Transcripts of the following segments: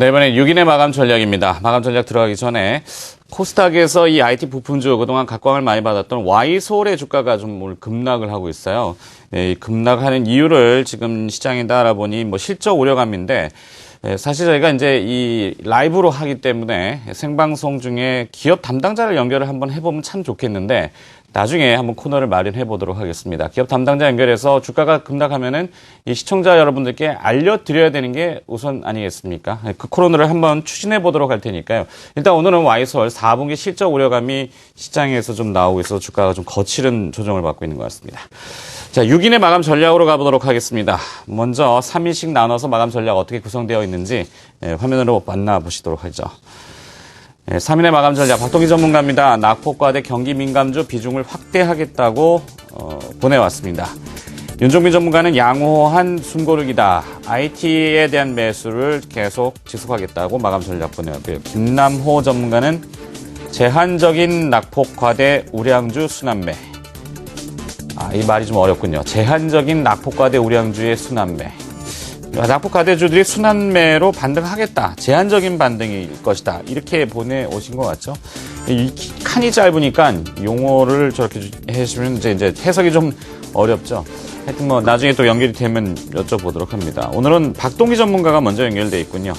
네, 이번에 6인의 마감 전략입니다. 마감 전략 들어가기 전에 코스닥에서 이 IT 부품주 그동안 각광을 많이 받았던 Y솔의 주가가 좀 오늘 급락을 하고 있어요. 네, 이 급락하는 이유를 지금 시장에 알아보니 뭐 실적 우려감인데 사실 저희가 이제 이 라이브로 하기 때문에 생방송 중에 기업 담당자를 연결을 한번 해보면 참 좋겠는데 나중에 한번 코너를 마련해 보도록 하겠습니다. 기업 담당자 연결해서 주가가 급락하면은 이 시청자 여러분들께 알려드려야 되는 게 우선 아니겠습니까? 그 코너를 한번 추진해 보도록 할 테니까요. 일단 오늘은 Y솔 4분기 실적 우려감이 시장에서 좀 나오고 있어서 주가가 좀 거칠은 조정을 받고 있는 것 같습니다. 자, 6인의 마감 전략으로 가보도록 하겠습니다. 먼저 3인씩 나눠서 마감 전략 어떻게 구성되어 있는지 화면으로 만나보시도록 하죠. 3인의 마감 전략 박동기 전문가입니다. 낙폭과대 경기 민감주 비중을 확대하겠다고 보내왔습니다. 윤종빈 전문가는 양호한 숨고르기다. IT에 대한 매수를 계속 지속하겠다고 마감 전략 보내왔고요. 김남호 전문가는 제한적인 낙폭 과대 우량주 순환매. 이 말이 좀 어렵군요. 제한적인 낙폭 과대 우량주의 순환매. 낙폭 과대주들이 순환매로 반등하겠다. 제한적인 반등일 것이다. 이렇게 보내오신 것 같죠? 이 칸이 짧으니까 용어를 저렇게 해주시면 이제 해석이 좀 어렵죠. 하여튼 뭐 나중에 또 연결이 되면 여쭤보도록 합니다. 오늘은 박동기 전문가가 먼저 연결돼 있군요.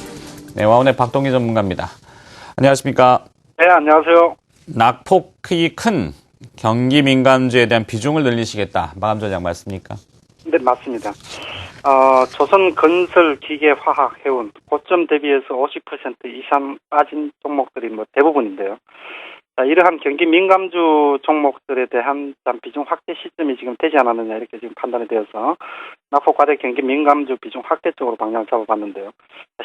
네, 와운의 박동기 전문가입니다. 안녕하십니까? 네, 안녕하세요. 낙폭이 큰 경기 민감주에 대한 비중을 늘리시겠다. 마감 전략 맞습니까? 네, 맞습니다. 조선 건설, 기계, 화학, 해운 고점 대비해서 50% 이상 빠진 종목들이 뭐 대부분인데요. 자, 이러한 경기 민감주 종목들에 대한 비중 확대 시점이 지금 되지 않았느냐 이렇게 지금 판단이 되어서 낙폭 과대 경기 민감주 비중 확대 쪽으로 방향을 잡아봤는데요.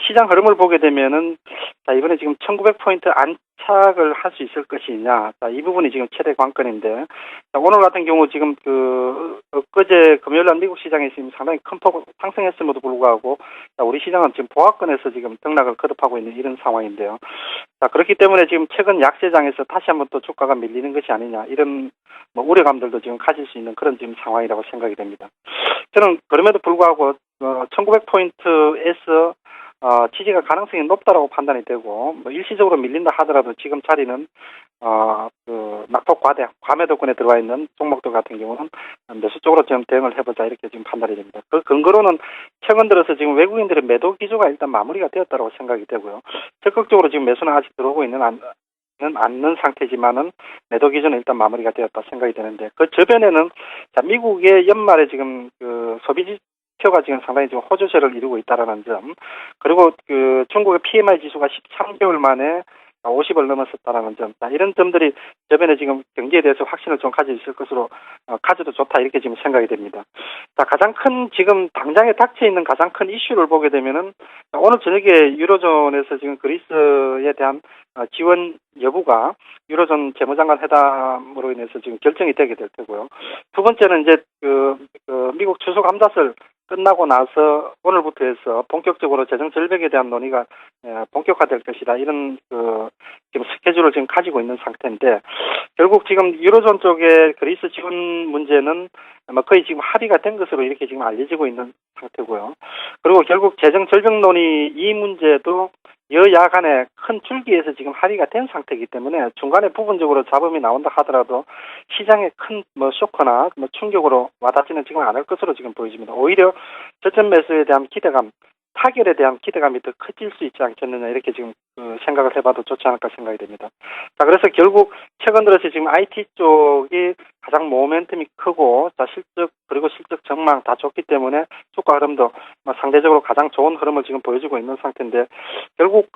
시장 흐름을 보게 되면은 자, 이번에 지금 1900포인트 안착을 할 수 있을 것이냐. 자, 이 부분이 지금 최대 관건인데 자, 오늘 같은 경우 지금 엊그제 금요일날 미국 시장에 지금 상당히 큰 폭 상승했음에도 불구하고 자, 우리 시장은 지금 보합권에서 지금 등락을 거듭하고 있는 이런 상황인데요. 자, 그렇기 때문에 지금 최근 약세장에서 다시 한번 또 주가가 밀리는 것이 아니냐 이런 뭐 우려감들도 지금 가질 수 있는 그런 지금 상황이라고 생각이 됩니다. 저는 그럼에도 불구하고 1900포인트에서 지지가 가능성이 높다라고 판단이 되고 뭐 일시적으로 밀린다 하더라도 지금 자리는 낙폭 과매도권에 들어와 있는 종목들 같은 경우는 매수 쪽으로 좀 대응을 해보자 이렇게 지금 판단이 됩니다. 그 근거로는 최근 들어서 지금 외국인들의 매도 기조가 일단 마무리가 되었다고 생각이 되고요. 적극적으로 지금 매수는 아직 들어오고 있는 않는 상태지만은 매도 기준은 일단 마무리가 되었다 생각이 되는데 그 저변에는 자, 미국의 연말에 지금 소비 지표가 지금 상당히 지금 호조세를 이루고 있다라는 점 그리고 중국의 PMI 지수가 13개월 만에 50을 넘었었다라는 점, 이런 점들이 저변에 지금 경기에 대해서 확신을 좀 가지고 있을 것으로 가져도 좋다 이렇게 지금 생각이 됩니다. 자, 가장 큰 지금 당장에 닥쳐 있는 가장 큰 이슈를 보게 되면은 오늘 저녁에 유로존에서 지금 그리스에 대한 지원 여부가 유로존 재무장관 회담으로 인해서 지금 결정이 되게 될 테고요. 두 번째는 이제 미국 추수감사설 끝나고 나서 오늘부터 해서 본격적으로 재정 절벽에 대한 논의가 본격화될 것이다. 이런 지금 스케줄을 지금 가지고 있는 상태인데 결국 지금 유로존 쪽의 그리스 지원 문제는 거의 지금 합의가 된 것으로 이렇게 지금 알려지고 있는 상태고요. 그리고 결국 재정 절벽 논의 이 문제도 여야 간에 큰 줄기에서 지금 합의가 된 상태이기 때문에 중간에 부분적으로 잡음이 나온다 하더라도 시장에 큰 쇼크나 충격으로 와닿지는 지금 않을 것으로 지금 보여집니다. 오히려 저점 매수에 대한 기대감, 타결에 대한 기대감이 더 커질 수 있지 않겠느냐 이렇게 지금 생각을 해봐도 좋지 않을까 생각이 됩니다. 자, 그래서 결국 최근 들어서 지금 IT 쪽이 가장 모멘텀이 크고 자, 실적 전망 다 좋기 때문에 주가 흐름도 상대적으로 가장 좋은 흐름을 지금 보여주고 있는 상태인데 결국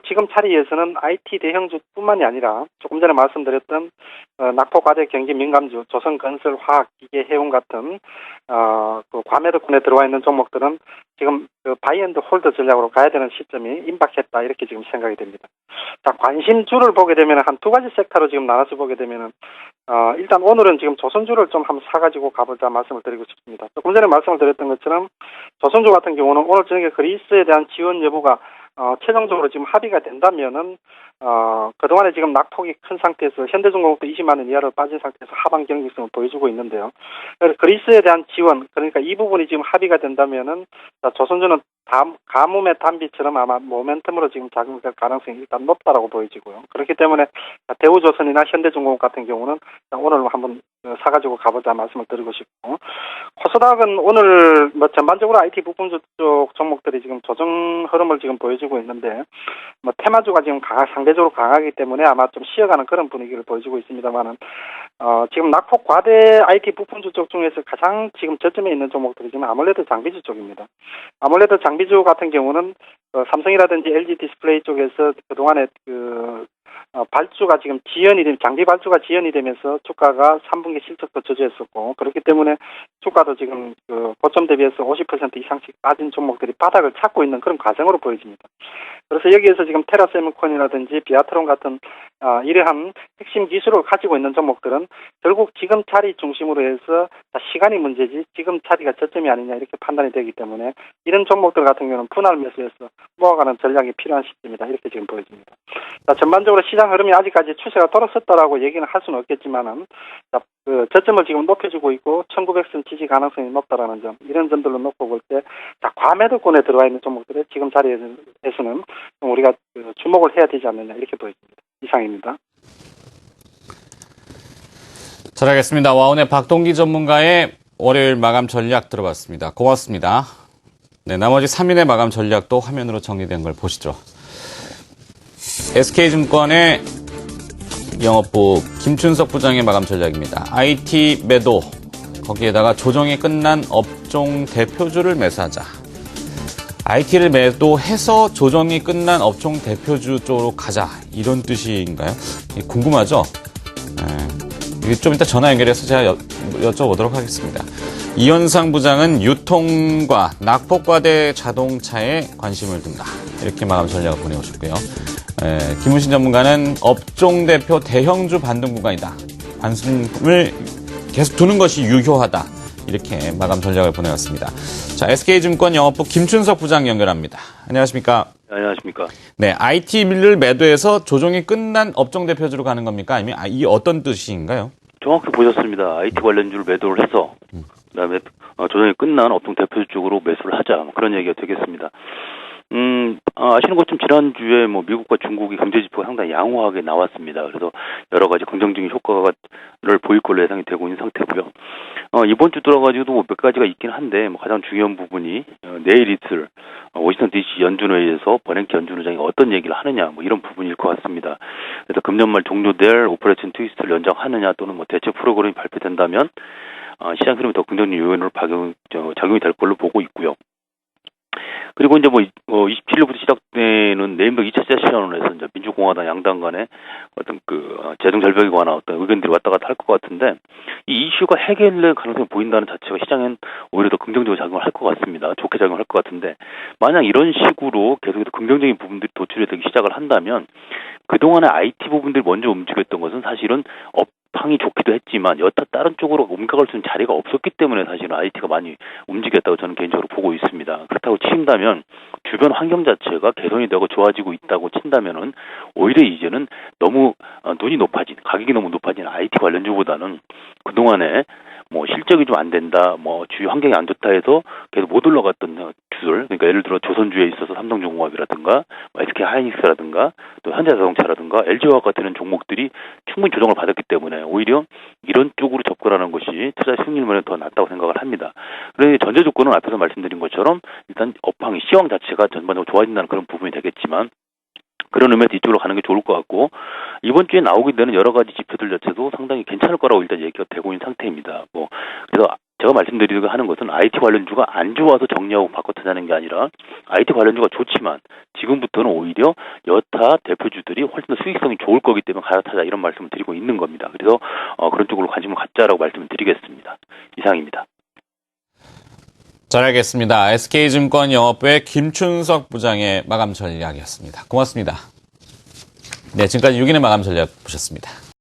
지금 자리에서는 IT 대형주뿐만이 아니라 조금 전에 말씀드렸던 낙폭 과대 경기 민감주, 조선 건설, 화학, 기계, 해운 같은 과매도권에 들어와 있는 종목들은 지금 바이 앤드 홀더 전략으로 가야 되는 시점이 임박했다 이렇게 지금 생각이 됩니다. 자, 관심주를 보게 되면 한 두 가지 섹터로 지금 나눠서 보게 되면은 일단 오늘은 지금 조선주를 좀 한번 사가지고 가보자 말씀을 드리고 싶습니다. 조금 전에 말씀을 드렸던 것처럼 조선주 같은 경우는 오늘 저녁에 그리스에 대한 지원 여부가 최종적으로 지금 합의가 된다면은 그동안에 지금 낙폭이 큰 상태에서 현대중공업도 20만 원 이하로 빠진 상태에서 하방 경직성을 보여주고 있는데요. 그래서 그리스에 대한 지원, 그러니까 이 부분이 지금 합의가 된다면은 조선주는 가뭄의 단비처럼 아마 모멘텀으로 지금 작용될 가능성이 일단 높다라고 보여지고요. 그렇기 때문에 대우조선이나 현대중공업 같은 경우는 오늘 한번 사가지고 가보자 말씀을 드리고 싶고, 코스닥은 오늘 뭐 전반적으로 IT 부품주 쪽 종목들이 지금 조정 흐름을 지금 보여주고 있는데, 뭐 테마주가 지금 상대적으로 강하기 때문에 아마 좀 쉬어가는 그런 분위기를 보여주고 있습니다만은, 지금 낙폭 과대 IT 부품주 쪽 중에서 가장 지금 저점에 있는 종목들이 지금 아몰레드 장비주 쪽입니다. 아몰레드 장비주 같은 경우는 삼성이라든지 LG 디스플레이 쪽에서 그동안에 발주가 지금 장비 발주가 지연이 되면서 주가가 3분기 실적도 저조했었고, 그렇기 때문에 주가도 지금 고점 대비해서 50% 이상씩 빠진 종목들이 바닥을 찾고 있는 그런 과정으로 보여집니다. 그래서 여기에서 지금 테라세미콘이라든지 비아트론 같은 이러한 핵심 기술을 가지고 있는 종목들은 결국 지금 자리 중심으로 해서 시간이 문제지 지금 자리가 저점이 아니냐 이렇게 판단이 되기 때문에 이런 종목들 같은 경우는 분할 매수해서 모아가는 전략이 필요한 시점이다 이렇게 지금 보여집니다. 전반적으로 시장 흐름이 아직까지 추세가 돌아섰다라고 얘기는 할 수는 없겠지만은 저점을 지금 높여주고 있고 1900선 지지 가능성이 높다라는 점, 이런 점들로 놓고 볼 때 과매도권에 들어와 있는 종목들의 지금 자리에서는 우리가 주목을 해야 되지 않느냐 이렇게 보여집니다. 이상입니다. 잘 알겠습니다. 와운의 박동기 전문가의 월요일 마감 전략 들어봤습니다. 고맙습니다. 네, 나머지 3인의 마감 전략도 화면으로 정리된 걸 보시죠. SK증권의 영업부 김춘석 부장의 마감 전략입니다. IT 매도, 거기에다가 조정이 끝난 업종 대표주를 매수하자. IT를 매도해서 조정이 끝난 업종 대표주 쪽으로 가자. 이런 뜻인가요? 궁금하죠? 네. 좀 이따 전화 연결해서 제가 여쭤보도록 하겠습니다. 이현상 부장은 유통과 낙폭과대 자동차에 관심을 둔다. 이렇게 마감 전략을 보내오셨고요. 김우신 전문가는 업종 대표 대형주 반등 구간이다. 관심을 계속 두는 것이 유효하다. 이렇게 마감 전략을 보내왔습니다. 자, SK증권 영업부 김춘석 부장 연결합니다. 안녕하십니까? 안녕하십니까? 네, IT를 매도해서 조정이 끝난 업종 대표주로 가는 겁니까? 아니면 이 어떤 뜻인가요? 정확히 보셨습니다. IT 관련주를 매도를 해서 그다음에 조정이 끝난 업종 대표주 쪽으로 매수를 하자, 그런 얘기가 되겠습니다. 아시는 것처럼 지난주에 미국과 중국이 경제 지표가 상당히 양호하게 나왔습니다. 그래서 여러 가지 긍정적인 효과를 보일 걸로 예상이 되고 있는 상태고요. 이번 주 들어가지고도 몇 가지가 있긴 한데, 가장 중요한 부분이 내일 이틀 워싱턴 DC 연준회의에서 버냉키 연준의장이 어떤 얘기를 하느냐, 이런 부분일 것 같습니다. 그래서 금년 말 종료될 오퍼레이션 트위스트를 연장하느냐 또는 대책 프로그램이 발표된다면 시장 흐름이 더 긍정적인 요인으로 작용이 될 걸로 보고 있고요. 그리고 이제 27일부터 시작되는 네임덕 2차 세션에서 이제 민주공화당 양당 간의 어떤 재정 절벽에 관한 어떤 의견들이 왔다 갔다 할 것 같은데, 이 이슈가 해결될 가능성이 보인다는 자체가 시장엔 오히려 더 긍정적으로 작용을 할 것 같습니다. 좋게 작용할 것 같은데, 만약 이런 식으로 계속해서 긍정적인 부분들이 도출이 되기 시작을 한다면 그동안의 IT 부분들이 먼저 움직였던 것은 사실은 업황이 좋기도 했지만 여타 다른 쪽으로 옮겨갈 수 있는 자리가 없었기 때문에 사실은 IT가 많이 움직였다고 저는 개인적으로 보고 있습니다. 그렇다고 친다면 주변 환경 자체가 개선이 되고 좋아지고 있다고 친다면은 오히려 이제는 너무 가격이 너무 높아진 IT 관련주보다는 그동안에 실적이 좀 안 된다, 주위 환경이 안 좋다 해서 계속 못 올라갔던 주들, 그러니까 예를 들어 조선주에 있어서 삼성중공업이라든가, SK 하이닉스라든가, 또 현대자동차라든가, LG화학 같은 종목들이 충분히 조정을 받았기 때문에 오히려 이런 쪽으로 접근하는 것이 투자 승률면에 더 낫다고 생각을 합니다. 그런데 전제 조건은 앞에서 말씀드린 것처럼 일단 업황이 시황 자체가 전반적으로 좋아진다는 그런 부분이 되겠지만, 그런 의미에서 이쪽으로 가는 게 좋을 것 같고, 이번 주에 나오게 되는 여러 가지 지표들 자체도 상당히 괜찮을 거라고 일단 얘기가 되고 있는 상태입니다. 그래서 제가 말씀드리려고 하는 것은 IT 관련주가 안 좋아서 정리하고 바꿔 타자는 게 아니라, IT 관련주가 좋지만 지금부터는 오히려 여타 대표주들이 훨씬 더 수익성이 좋을 거기 때문에 갈아타자, 이런 말씀을 드리고 있는 겁니다. 그래서 그런 쪽으로 관심을 갖자라고 말씀을 드리겠습니다. 이상입니다. 잘 알겠습니다. SK증권 영업부의 김춘석 부장의 마감 전략이었습니다. 고맙습니다. 네, 지금까지 6인의 마감 전략 보셨습니다.